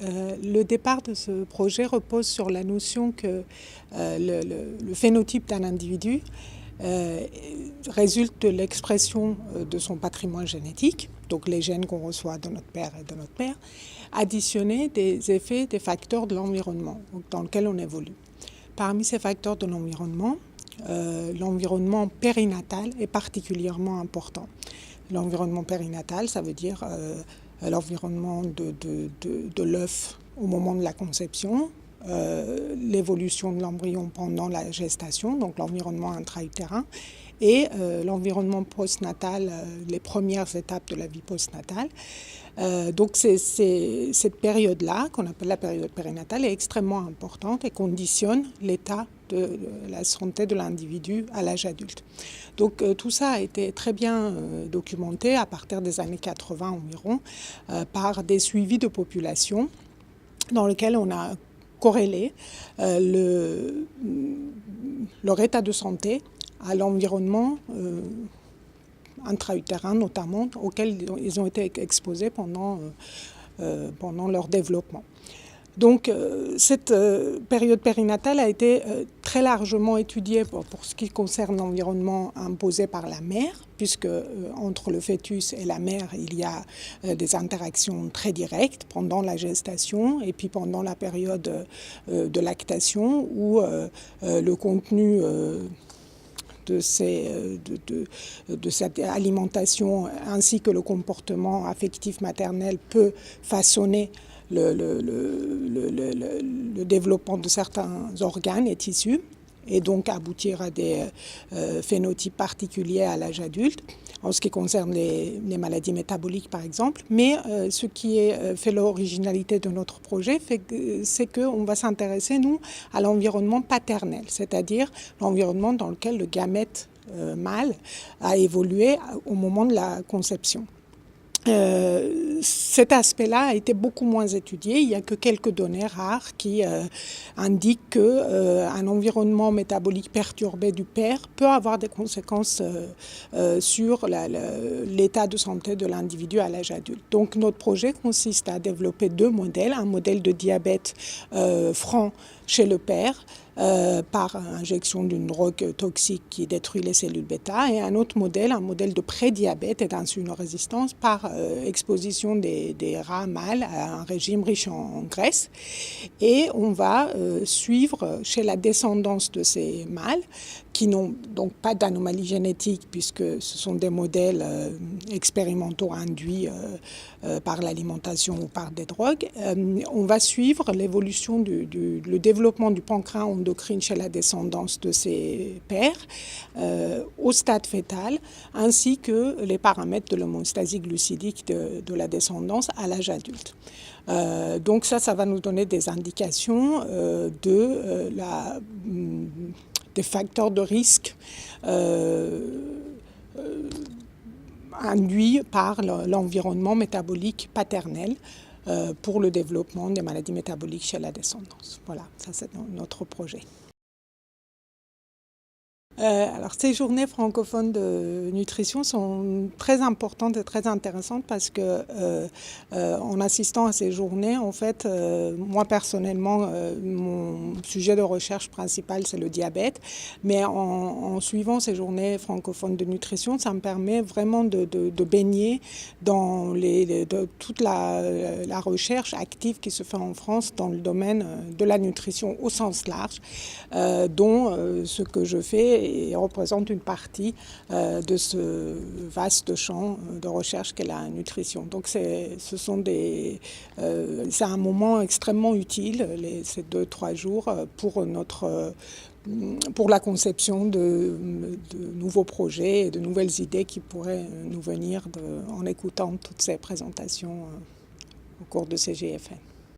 Le départ de ce projet repose sur la notion que le phénotype d'un individu résulte de l'expression de son patrimoine génétique, donc les gènes qu'on reçoit de notre père et de notre mère, additionnés des effets des facteurs de l'environnement dans lequel on évolue. Parmi ces facteurs de l'environnement, l'environnement périnatal est particulièrement important. L'environnement périnatal, ça veut dire l'environnement de l'œuf au moment de la conception, l'évolution de l'embryon pendant la gestation, donc l'environnement intra-utérin, et l'environnement postnatal, les premières étapes de la vie postnatale. Donc cette période-là, qu'on appelle la période périnatale, est extrêmement importante et conditionne l'état de la santé de l'individu à l'âge adulte. Donc tout ça a été très bien documenté à partir des années 80 environ par des suivis de population dans lesquels on a corrélé leur état de santé à l'environnement intra-utérin notamment, auquel ils ont été exposés pendant leur développement. Donc cette période périnatale a été très largement étudiée pour ce qui concerne l'environnement imposé par la mère, puisque entre le fœtus et la mère, il y a des interactions très directes pendant la gestation et puis pendant la période de lactation où le contenu de cette alimentation ainsi que le comportement affectif maternel peut façonner le développement de certains organes et tissus et donc aboutir à des phénotypes particuliers à l'âge adulte, en ce qui concerne les maladies métaboliques par exemple. Mais ce qui fait l'originalité de notre projet, c'est qu'on va s'intéresser, nous, à l'environnement paternel, c'est-à-dire l'environnement dans lequel le gamète mâle a évolué au moment de la conception. Cet aspect-là a été beaucoup moins étudié. Il n'y a que quelques données rares qui indiquent qu'un environnement métabolique perturbé du père peut avoir des conséquences sur l'état de santé de l'individu à l'âge adulte. Donc notre projet consiste à développer deux modèles. Un modèle de diabète franc chez le père, par injection d'une drogue toxique qui détruit les cellules bêta, et un autre modèle, un modèle de prédiabète et d'insulinorésistance par exposition des rats mâles à un régime riche en graisse. Et on va suivre chez la descendance de ces mâles, qui n'ont donc pas d'anomalie génétique puisque ce sont des modèles expérimentaux induits par l'alimentation ou par des drogues. On va suivre l'évolution le développement du pancréas endocrine chez la descendance de ces pères au stade fœtal, ainsi que les paramètres de l'homéostasie glucidique de la descendance à l'âge adulte. Donc ça va nous donner des indications des facteurs de risque induits par l'environnement métabolique paternel pour le développement des maladies métaboliques chez la descendance. Voilà, ça c'est notre projet. Alors ces journées francophones de nutrition sont très importantes et très intéressantes parce que en assistant à ces journées, en fait, moi personnellement, mon sujet de recherche principal c'est le diabète, mais en suivant ces journées francophones de nutrition, ça me permet vraiment de baigner dans toute la recherche active qui se fait en France dans le domaine de la nutrition au sens large, dont ce que je fais et représente une partie de ce vaste champ de recherche qu'est la nutrition. Donc c'est un moment extrêmement utile, ces 2-3 jours, pour la conception de nouveaux projets et de nouvelles idées qui pourraient nous venir en écoutant toutes ces présentations au cours de ces GFN.